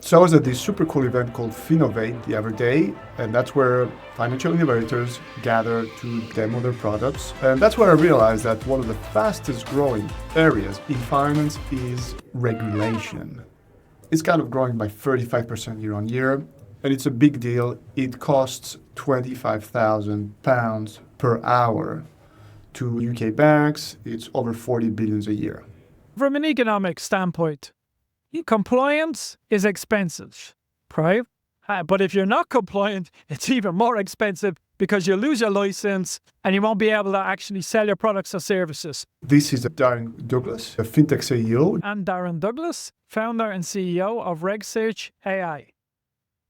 So I was at this super cool event called Finovate the other day, and that's where financial innovators gather to demo their products. And that's where I realized that one of the fastest growing areas in finance is regulation. It's kind of growing by 35% year on year, and it's a big deal. It costs £25,000 per hour to UK banks. It's over 40 billion a year. From an economic standpoint, compliance is expensive, right? But if you're not compliant, it's even more expensive because you lose your license and you won't be able to actually sell your products or services. This is Darren Douglas, a fintech CEO. I'm Darren Douglas, founder and CEO of RegSearch AI.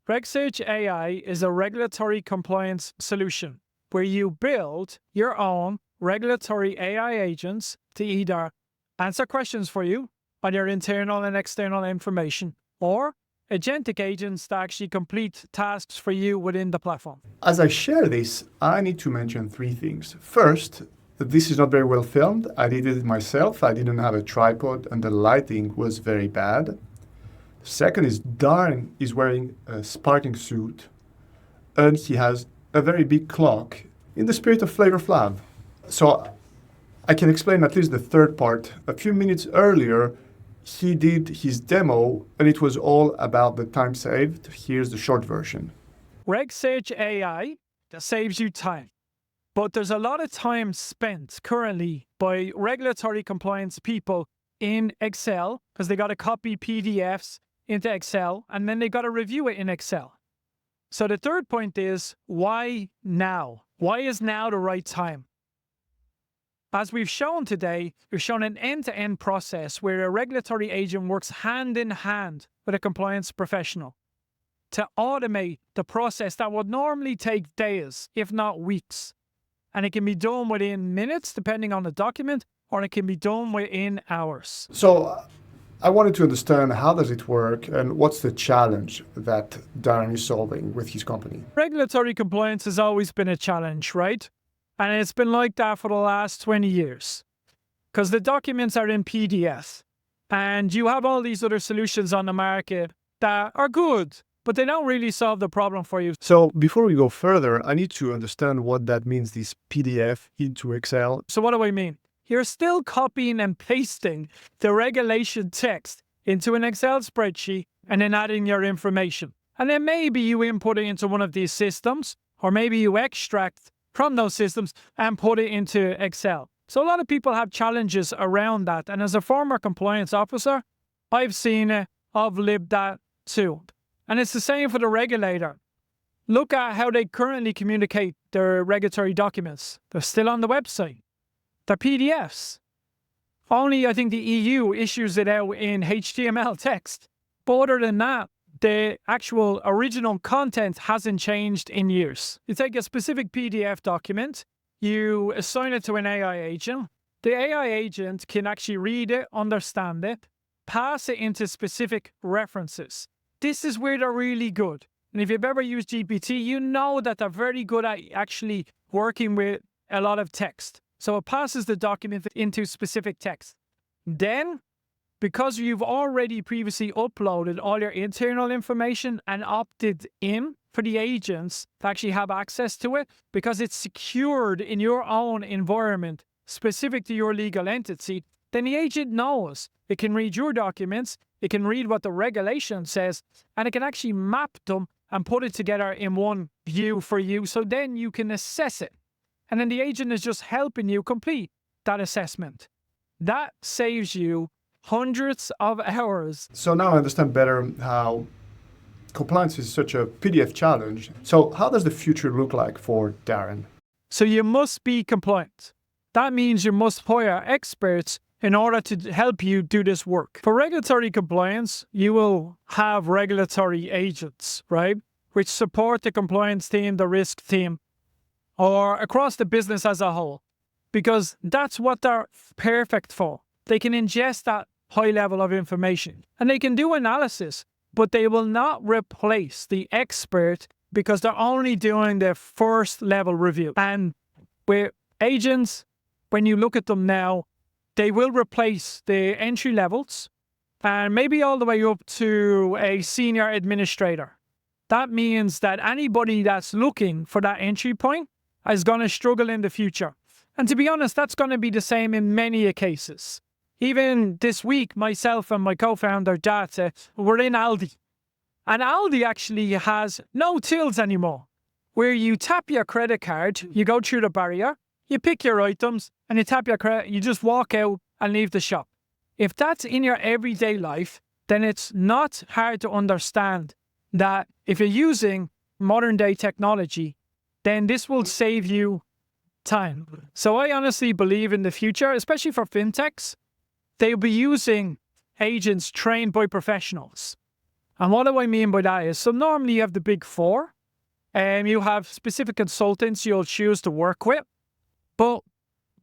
RegSearch AI is a regulatory compliance solution where you build your own regulatory AI agents to either answer questions for you on your internal and external information, or agentic agents that actually complete tasks for you within the platform. As I share this, I need to mention three things. First, this is not very well filmed. I did it myself. I didn't have a tripod and the lighting was very bad. Second is Darren is wearing a sparkling suit and he has a very big clock in the spirit of Flavor Flav. So I can explain at least the third part. A few minutes earlier, he did his demo and it was all about the time saved. Here's the short version. RegSearch AI that saves you time. But there's a lot of time spent currently by regulatory compliance people in Excel because they got to copy PDFs into Excel and then they got to review it in Excel. So the third point is, why now? Why is now the right time? As we've shown today, we've shown an end-to-end process where a regulatory agent works hand in hand with a compliance professional to automate the process that would normally take days, if not weeks. And it can be done within minutes, depending on the document, or it can be done within hours. So I wanted to understand how does it work and what's the challenge that Darren is solving with his company? Regulatory compliance has always been a challenge, right? And it's been like that for the last 20 years because the documents are in PDF and you have all these other solutions on the market that are good, but they don't really solve the problem for you. So before we go further, I need to understand what that means, this PDF into Excel. So what do I mean? You're still copying and pasting the regulation text into an Excel spreadsheet and then adding your information. And then maybe you input it into one of these systems, or maybe you extract from those systems and put it into Excel. So a lot of people have challenges around that. And as a former compliance officer, I've seen it, I've lived that too. And it's the same for the regulator. Look at how they currently communicate their regulatory documents. They're still on the website. They're PDFs. Only I think the EU issues it out in HTML text. But other than that, the actual original content hasn't changed in years. You take a specific PDF document, you assign it to an AI agent. The AI agent can actually read it, understand it, pass it into specific references. This is where they're really good. And if you've ever used GPT, you know that they're very good at actually working with a lot of text. So it passes the document into specific text. Then, because you've already previously uploaded all your internal information and opted in for the agents to actually have access to it, because it's secured in your own environment, specific to your legal entity, then the agent knows it can read your documents, it can read what the regulation says, and it can actually map them and put it together in one view for you, so then you can assess it. And then the agent is just helping you complete that assessment. That saves you hundreds of hours. So now I understand better how compliance is such a PDF challenge. So how does the future look like for Darren? So you must be compliant. That means you must hire experts in order to help you do this work. For regulatory compliance, you will have regulatory agents, right? Which support the compliance team, the risk team, or across the business as a whole. Because that's what they're perfect for. They can ingest that high level of information and they can do analysis, but they will not replace the expert because they're only doing the first level review. And with agents, when you look at them now, they will replace the entry levels and maybe all the way up to a senior administrator. That means that anybody that's looking for that entry point is going to struggle in the future. And to be honest, that's going to be the same in many cases. Even this week, myself and my co-founder, Data, were in Aldi. And Aldi actually has no tills anymore, where you tap your credit card, you go through the barrier, you pick your items, and you tap your credit, you just walk out and leave the shop. If that's in your everyday life, then it's not hard to understand that if you're using modern day technology, then this will save you time. So I honestly believe in the future, especially for fintechs, they'll be using agents trained by professionals. And what do I mean by that is, so normally you have the big four, and you have specific consultants you'll choose to work with. But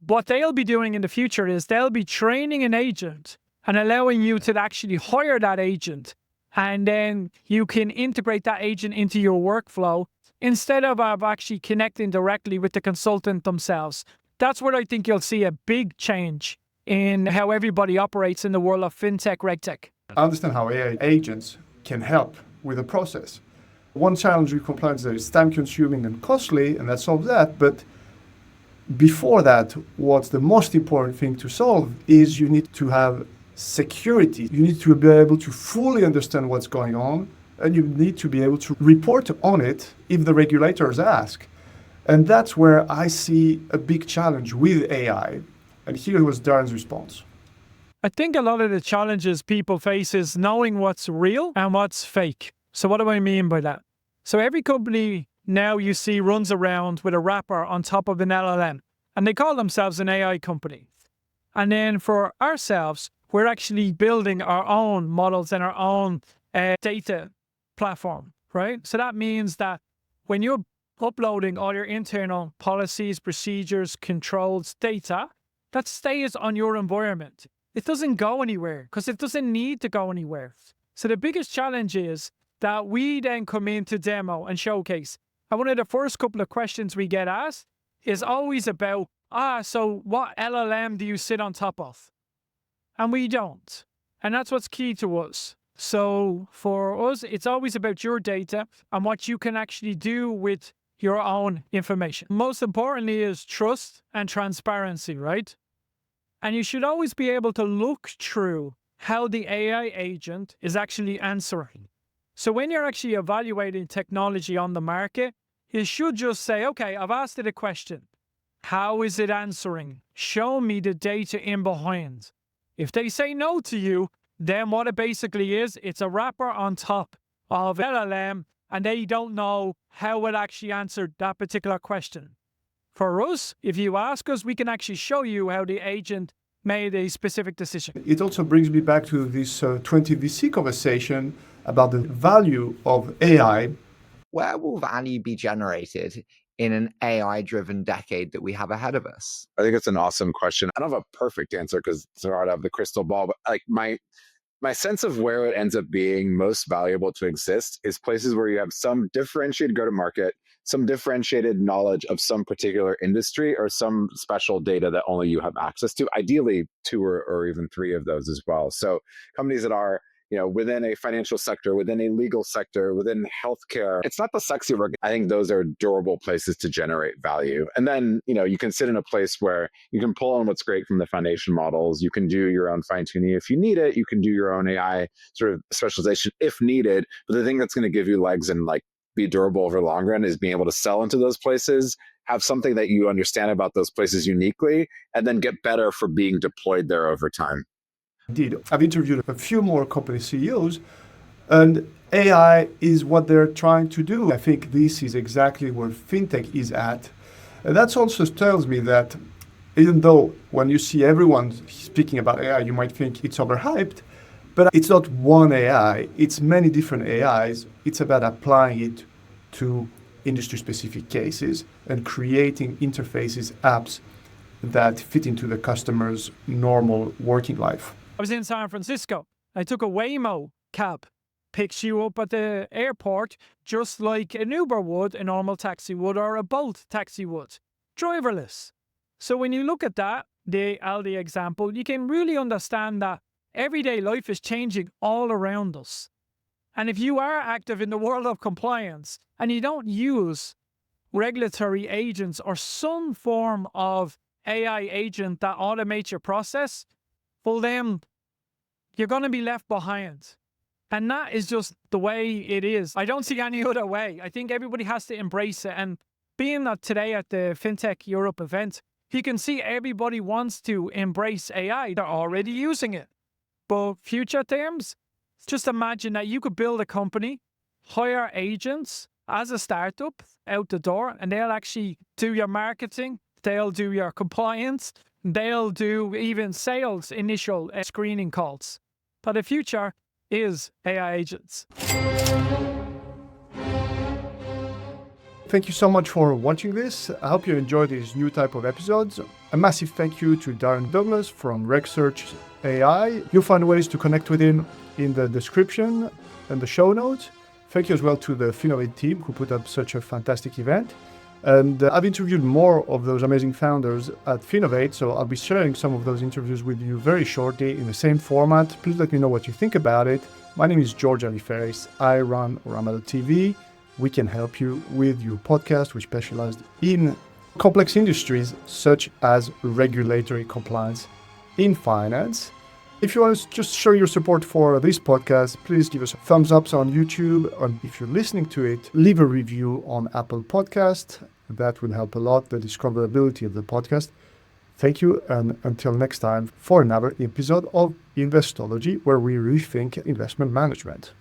what they'll be doing in the future is they'll be training an agent and allowing you to actually hire that agent. And then you can integrate that agent into your workflow instead of actually connecting directly with the consultant themselves. That's where I think you'll see a big change in how everybody operates in the world of fintech, regtech. I understand how AI agents can help with the process. One challenge with compliance is it's time consuming and costly, and that solves that. But before that, what's the most important thing to solve is you need to have security. You need to be able to fully understand what's going on, and you need to be able to report on it if the regulators ask. And that's where I see a big challenge with AI. And here was Darren's response. I think a lot of the challenges people face is knowing what's real and what's fake. So what do I mean by that? So every company now you see runs around with a wrapper on top of an LLM, and they call themselves an AI company. And then for ourselves, we're actually building our own models and our own data platform, right? So that means that when you're uploading all your internal policies, procedures, controls, data, that stays on your environment. It doesn't go anywhere because it doesn't need to go anywhere. So the biggest challenge is that we then come into demo and showcase. And one of the first couple of questions we get asked is always about, so what LLM do you sit on top of? And we don't. And that's what's key to us. So for us, it's always about your data and what you can actually do with your own information. Most importantly is trust and transparency, right? And you should always be able to look through how the AI agent is actually answering. So when you're actually evaluating technology on the market, you should just say, okay, I've asked it a question. How is it answering? Show me the data in behind. If they say no to you, then what it basically is, it's a wrapper on top of LLM, and they don't know how it actually answered that particular question. For us, if you ask us, we can actually show you how the agent made a specific decision. It also brings me back to this 20VC conversation about the value of AI. Where will value be generated in an AI-driven decade that we have ahead of us? I think it's an awesome question. I don't have a perfect answer because it's hard to have the crystal ball, but like my sense of where it ends up being most valuable to exist is places where you have some differentiated go-to-market, some differentiated knowledge of some particular industry or some special data that only you have access to, ideally two or even three of those as well. So companies that are within a financial sector, within a legal sector, within healthcare. It's not the sexy work. I think those are durable places to generate value. And then, you can sit in a place where you can pull on what's great from the foundation models. You can do your own fine tuning if you need it. You can do your own AI sort of specialization if needed. But the thing that's going to give you legs and be durable over the long run is being able to sell into those places, have something that you understand about those places uniquely, and then get better for being deployed there over time. Indeed, I've interviewed a few more company CEOs, and AI is what they're trying to do. I think this is exactly where fintech is at. And that also tells me that even though when you see everyone speaking about AI, you might think it's overhyped, but it's not one AI, it's many different AIs. It's about applying it to industry-specific cases and creating interfaces, apps that fit into the customer's normal working life. I was in San Francisco. I took a Waymo cab. Picks you up at the airport just like an Uber would, a normal taxi would, or a Bolt taxi would. Driverless. So when you look at that, the Aldi example, you can really understand that everyday life is changing all around us. And if you are active in the world of compliance and you don't use regulatory agents or some form of AI agent that automates your process, well then you're going to be left behind. And that is just the way it is. I don't see any other way. I think everybody has to embrace it. And being that today at the FinTech Europe event, you can see everybody wants to embrace AI. They're already using it. But future terms, just imagine that you could build a company, hire agents as a startup out the door, and they'll actually do your marketing, they'll do your compliance, they'll do even sales initial screening calls. But the future is AI agents. Thank you so much for watching this. I hope you enjoyed these new type of episodes. A massive thank you to Darren Douglas from RegSearch AI. You'll find ways to connect with him in the description and the show notes. Thank you as well to the Finovate team who put up such a fantastic event. And I've interviewed more of those amazing founders at Finovate, so I'll be sharing some of those interviews with you very shortly in the same format. Please let me know what you think about it. My name is George Aliferis. I run Ramada TV. We can help you with your podcast. We specialize in complex industries such as regulatory compliance in finance. If you want to just show your support for this podcast, please give us a thumbs up on YouTube. And if you're listening to it, leave a review on Apple Podcast. That will help a lot, the discoverability of the podcast. Thank you, and until next time for another episode of Investology, where we rethink investment management.